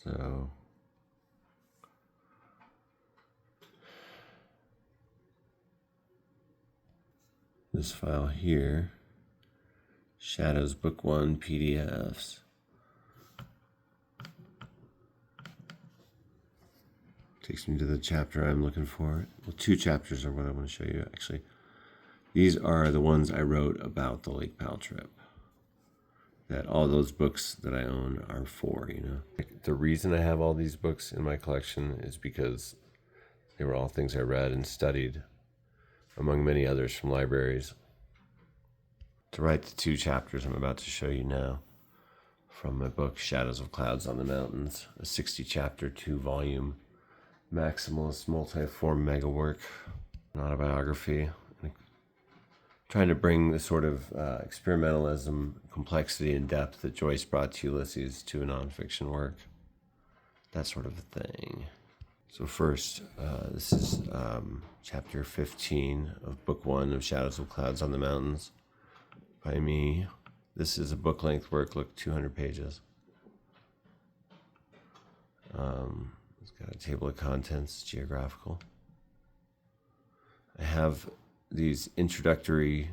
So this file here, Shadows Book 1 PDFs. Takes me to the chapter I'm looking for. Well, 2 chapters are what I want to show you, actually. These are the ones I wrote about the Lake Powell trip. That all those books that I own are for, you know. The reason I have all these books in my collection is because they were all things I read and studied, among many others from libraries. To write the 2 chapters I'm about to show you now from my book, Shadows of Clouds on the Mountains, a 60-chapter, 2-volume, maximalist, multi-form mega work, an autobiography, trying to bring the sort of experimentalism, complexity, and depth that Joyce brought to Ulysses to a nonfiction work. That sort of a thing. So first, this is chapter 15 of book 1 of Shadows of Clouds on the Mountains by me. This is a book-length work, look, 200 pages. It's got a table of contents, geographical. I have these introductory,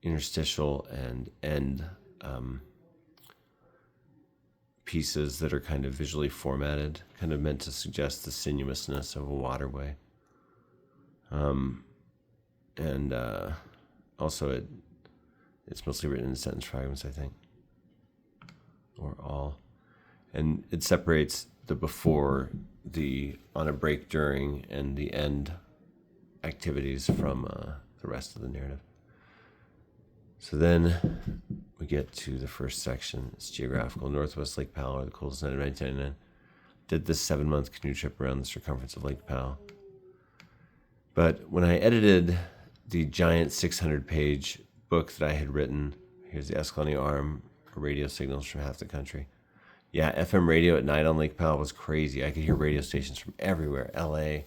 interstitial, and end pieces that are kind of visually formatted, kind of meant to suggest the sinuousness of a waterway. Also it's mostly written in sentence fragments, I think, or all. And it separates the before, the on a break during, and the end activities from the rest of the narrative. So then we get to the first section. It's geographical. Northwest Lake Powell, or the coldest night of 1999. Did this 7-month canoe trip around the circumference of Lake Powell. But when I edited the giant 600-page book that I had written, here's the Escalante Arm, radio signals from half the country. Yeah, FM radio at night on Lake Powell was crazy. I could hear radio stations from everywhere. LA,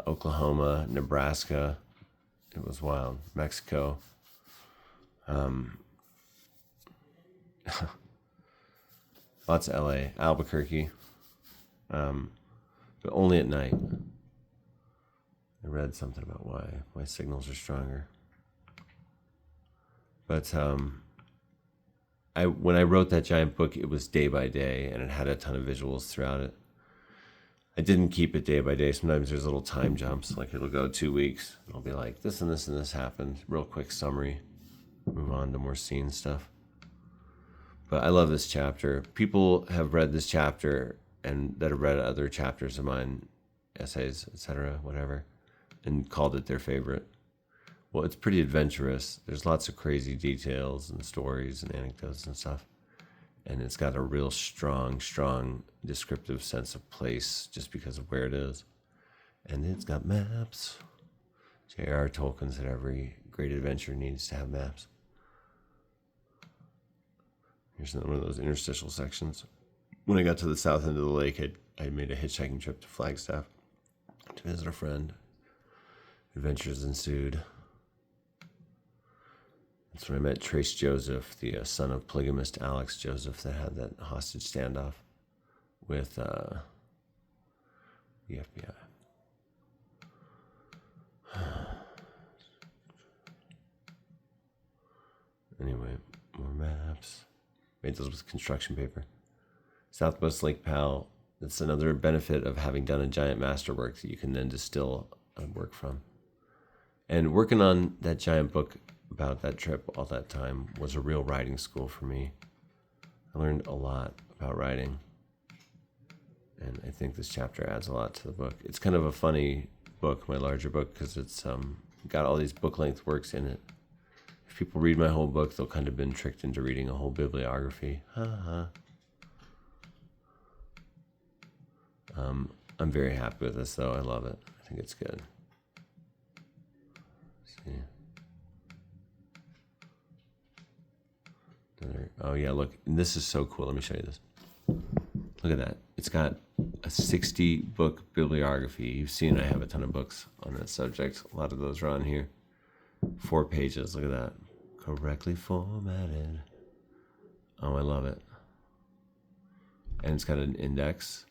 Oklahoma, Nebraska. It was wild. Mexico. Lots of LA. Albuquerque. But only at night. I read something about why signals are stronger. But when I wrote that giant book, it was day by day, and it had a ton of visuals throughout it. I didn't keep it day by day. Sometimes there's little time jumps, like it'll go 2 weeks. I'll be like, this and this and this happened. Real quick summary. Move on to more scene stuff. But I love this chapter. People have read this chapter and that have read other chapters of mine, essays, etc., whatever, and called it their favorite. Well, it's pretty adventurous. There's lots of crazy details and stories and anecdotes and stuff. And it's got a real strong descriptive sense of place just because of where it is. And it's got maps. J.R.R. Tolkien said every great adventure needs to have maps. Here's one of those interstitial sections. When I got to the south end of the lake, I made a hitchhiking trip to Flagstaff to visit a friend. Adventures ensued. That's when I met Trace Joseph, the son of polygamist Alex Joseph that had that hostage standoff with the FBI. Anyway, more maps. Made those with construction paper. Southwest Lake Powell. That's another benefit of having done a giant masterwork that you can then distill and work from. And working on that giant book about that trip all that time was a real writing school for me. I learned a lot about writing. And I think this chapter adds a lot to the book. It's kind of a funny book, my larger book, because it's got all these book-length works in it. If people read my whole book, they'll kind of been tricked into reading a whole bibliography. I'm very happy with this, though. I love it. I think it's good. Let's see. Oh, yeah, look. And this is so cool. Let me show you this. Look at that. It's got a 60-book bibliography. You've seen I have a ton of books on that subject. A lot of those are on here. 4 pages. Look at that. Correctly formatted. Oh, I love it. and it's got an index.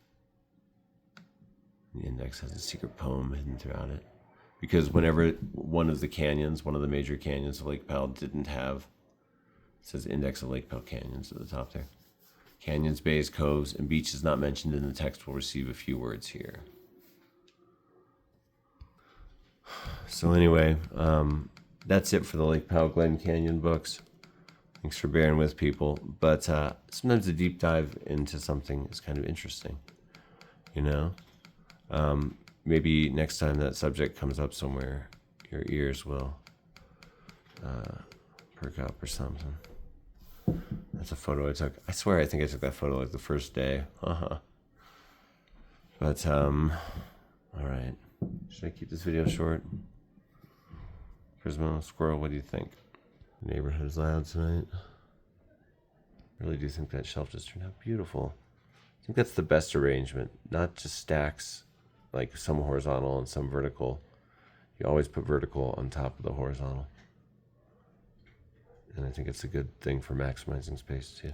The index has a secret poem hidden throughout it. Because whenever one of the major canyons of Lake Powell didn't have, it says index of Lake Powell canyons at the top there. Canyons, bays, coves, and beaches not mentioned in the text will receive a few words here. So anyway, that's it for the Lake Powell Glen Canyon books. Thanks for bearing with, people. But sometimes a deep dive into something is kind of interesting, you know? Maybe next time that subject comes up somewhere, your ears will perk up or something. That's a photo I took. I swear I think I took that photo like the first day. But, all right. Should I keep this video short? Prismo, Squirrel, what do you think? The neighborhood is loud tonight. I really do think that shelf just turned out beautiful. I think that's the best arrangement. Not just stacks, like some horizontal and some vertical. You always put vertical on top of the horizontal. And I think it's a good thing for maximizing space too.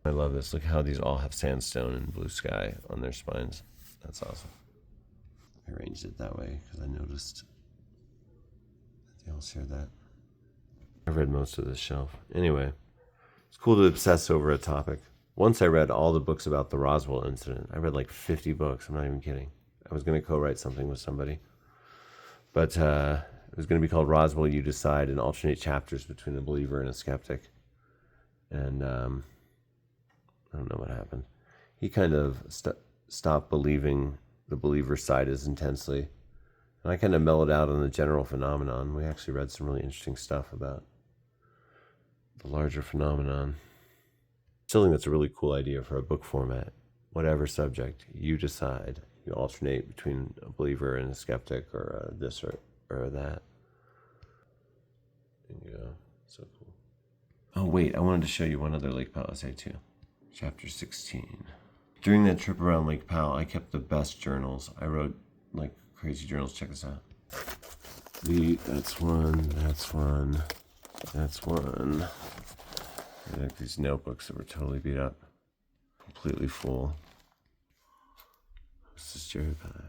I love this. Look how these all have sandstone and blue sky on their spines. That's awesome. I arranged it that way because I noticed that they all share that. I've read most of this shelf. Anyway, it's cool to obsess over a topic. Once I read all the books about the Roswell incident. I read like 50 books. I'm not even kidding. I was going to co-write something with somebody. But it was going to be called Roswell, You Decide, and alternate chapters between a believer and a skeptic. And I don't know what happened. He kind of stopped believing the believer side as intensely. And I kind of mellowed out on the general phenomenon. We actually read some really interesting stuff about the larger phenomenon. Still think that's a really cool idea for a book format. Whatever subject, you decide. You alternate between a believer and a skeptic, or this or that. Yeah, so cool. Oh wait, I wanted to show you one other Lake Powell essay too. Chapter 16. During that trip around Lake Powell, I kept the best journals. I wrote like crazy journals. Check this out. That's one. I like these notebooks that were totally beat up. Completely full. This is cherry pie.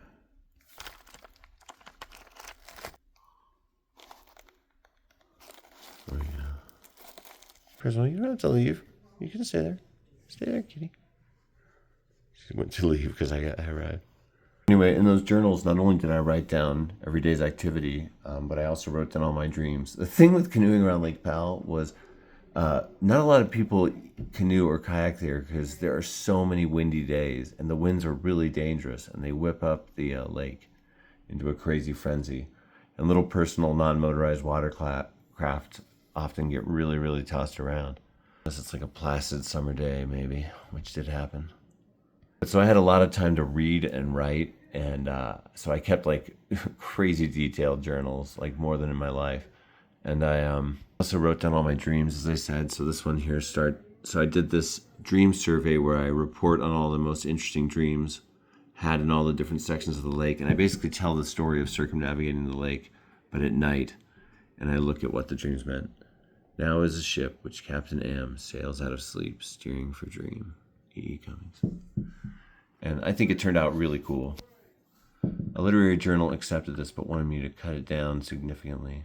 Oh yeah. Prismo, you don't have to leave. You can stay there. Stay there, kitty. She went to leave because I arrived. Anyway, in those journals, not only did I write down every day's activity, but I also wrote down all my dreams. The thing with canoeing around Lake Powell was not a lot of people canoe or kayak there because there are so many windy days, and the winds are really dangerous, and they whip up the lake into a crazy frenzy. And little personal non-motorized watercraft often get really, really tossed around. Unless it's like a placid summer day, maybe, which did happen. So I had a lot of time to read and write, and so I kept like crazy detailed journals, like more than in my life. And I also wrote down all my dreams, as I said. So this one here So I did this dream survey where I report on all the most interesting dreams had in all the different sections of the lake. And I basically tell the story of circumnavigating the lake, but at night. And I look at what the dreams meant. Now is a ship which Captain M sails out of sleep, steering for dream. E. Cummings. And I think it turned out really cool. A literary journal accepted this, but wanted me to cut it down significantly.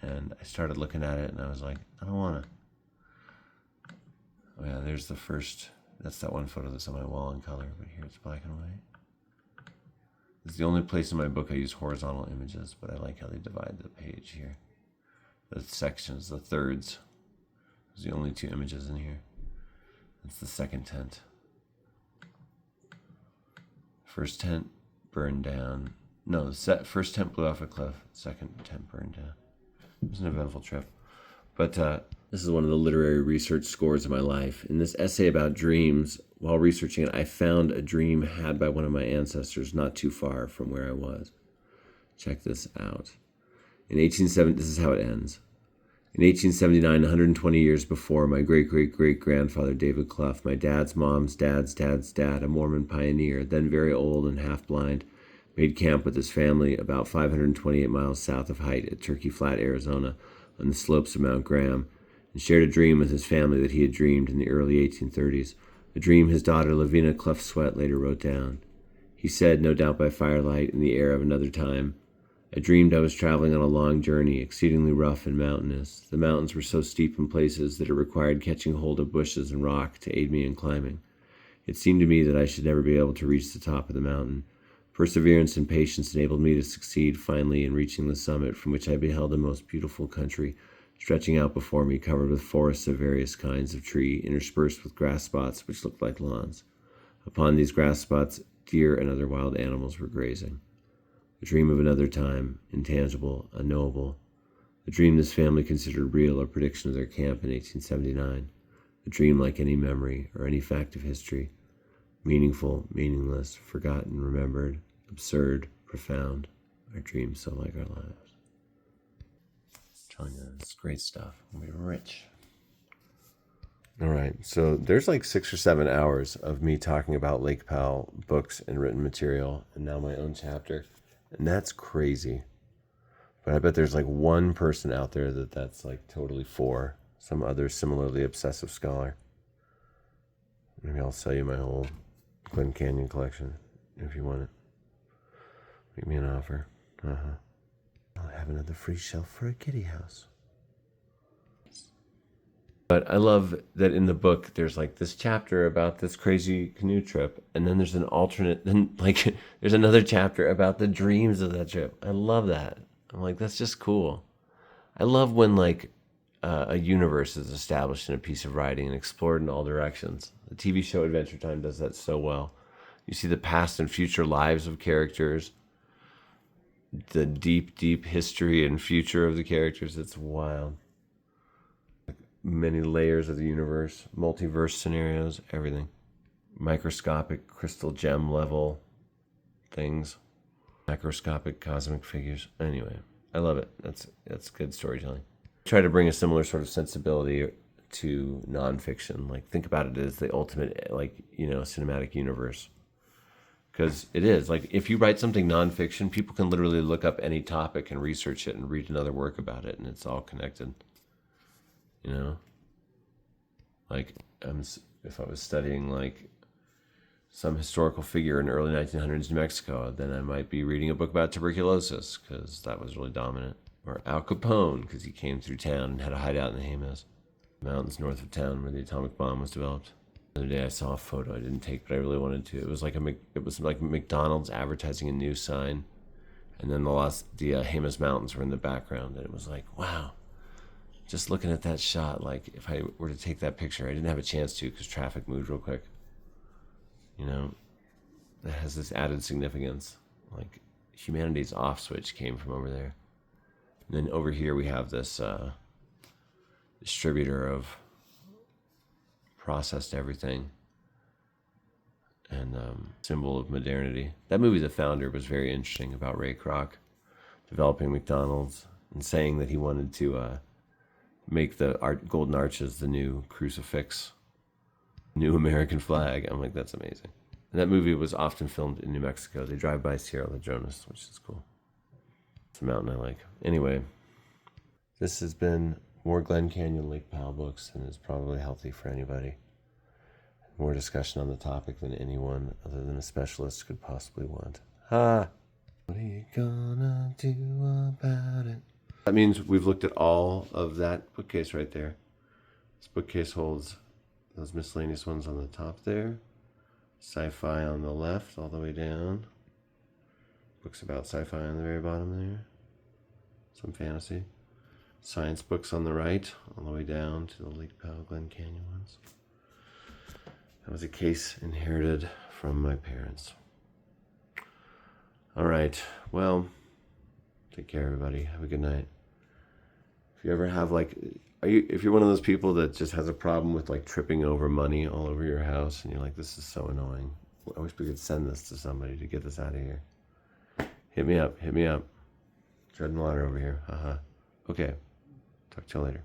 And I started looking at it, and I was like, I don't want to. Oh yeah, there's the first. That's that one photo that's on my wall in color, but here it's black and white. It's the only place in my book I use horizontal images, but I like how they divide the page here. The sections, the thirds. There's the only two images in here. It's the second tent. First tent burned down. No, the first tent blew off a cliff. Second tent burned down. It was an eventful trip. But this is one of the literary research scores of my life. In this essay about dreams, while researching it, I found a dream had by one of my ancestors not too far from where I was. Check this out. In 1870, this is how it ends. In 1879, 120 years before, my great-great-great-grandfather David Clough, my dad's mom's dad's dad's dad, a Mormon pioneer, then very old and half-blind, made camp with his family about 528 miles south of Height at Turkey Flat, Arizona, on the slopes of Mount Graham, and shared a dream with his family that he had dreamed in the early 1830s A dream his daughter Lavina Cleft Sweat later wrote down. He said, no doubt by firelight in the air of another time, I dreamed I was traveling on a long journey, exceedingly rough and mountainous. The mountains were so steep in places that it required catching hold of bushes and rock to aid me in climbing. It seemed to me that I should never be able to reach the top of the mountain. Perseverance and patience enabled me to succeed finally in reaching the summit, from which I beheld a most beautiful country, stretching out before me, covered with forests of various kinds of tree, interspersed with grass spots which looked like lawns. Upon these grass spots, deer and other wild animals were grazing. A dream of another time, intangible, unknowable. A dream this family considered real, a prediction of their camp in 1879. A dream like any memory or any fact of history. Meaningful, meaningless, forgotten, remembered, absurd, profound. Our dreams so like our lives. Telling you, it's great stuff. We'll be rich. All right, so there's like 6 or 7 hours of me talking about Lake Powell books and written material, and now my own chapter. And that's crazy. But I bet there's like one person out there that's like totally for, some other similarly obsessive scholar. Maybe I'll sell you my whole Glen Canyon collection if you want it. Make me an offer. I'll have another free shelf for a kitty house. But I love that in the book, there's like this chapter about this crazy canoe trip, and then there's an alternate, then like there's another chapter about the dreams of that trip. I love that. I'm like, that's just cool. I love when like a universe is established in a piece of writing and explored in all directions. The TV show Adventure Time does that so well. You see the past and future lives of characters, the deep, deep history and future of the characters. It's wild. Many layers of the universe, multiverse scenarios, everything. Microscopic crystal gem level things, macroscopic cosmic figures. Anyway, I love it. That's good storytelling. Try to bring a similar sort of sensibility to nonfiction. Like, think about it as the ultimate, like, cinematic universe. Because it is. Like, if you write something nonfiction, people can literally look up any topic and research it and read another work about it, and it's all connected. Like, if I was studying like some historical figure in the early 1900s New Mexico, then I might be reading a book about tuberculosis because that was really dominant. Or Al Capone, because he came through town and had a hideout in the Jemez Mountains north of town where the atomic bomb was developed. The other day I saw a photo I didn't take, but I really wanted to. It was like McDonald's advertising a new sign, and then the Jemez Mountains were in the background, and it was like, wow. Just looking at that shot, like if I were to take that picture, I didn't have a chance to because traffic moved real quick. That has this added significance. Like humanity's off switch came from over there. And then over here we have this distributor of processed everything and symbol of modernity. That movie, The Founder, was very interesting about Ray Kroc developing McDonald's and saying that he wanted to make the golden arches the new crucifix, new American flag. I'm like, that's amazing. And that movie was often filmed in New Mexico. They drive by Sierra Ladrones, which is cool. It's a mountain I like. Anyway, this has been more Glen Canyon Lake Powell books and is probably healthy for anybody. More discussion on the topic than anyone other than a specialist could possibly want. What are you gonna do about it? That means we've looked at all of that bookcase right there. This bookcase holds those miscellaneous ones on the top there. Sci-fi on the left all the way down. Books about sci-fi on the very bottom there. Some fantasy. Science books on the right all the way down to the Lake Powell Glen Canyon ones. That was a case inherited from my parents. All right. Well, take care, everybody. Have a good night. If you ever have if you're one of those people that just has a problem with like tripping over money all over your house and you're like, this is so annoying. I wish we could send this to somebody to get this out of here. Hit me up. Treading water over here. Okay. Talk to you later.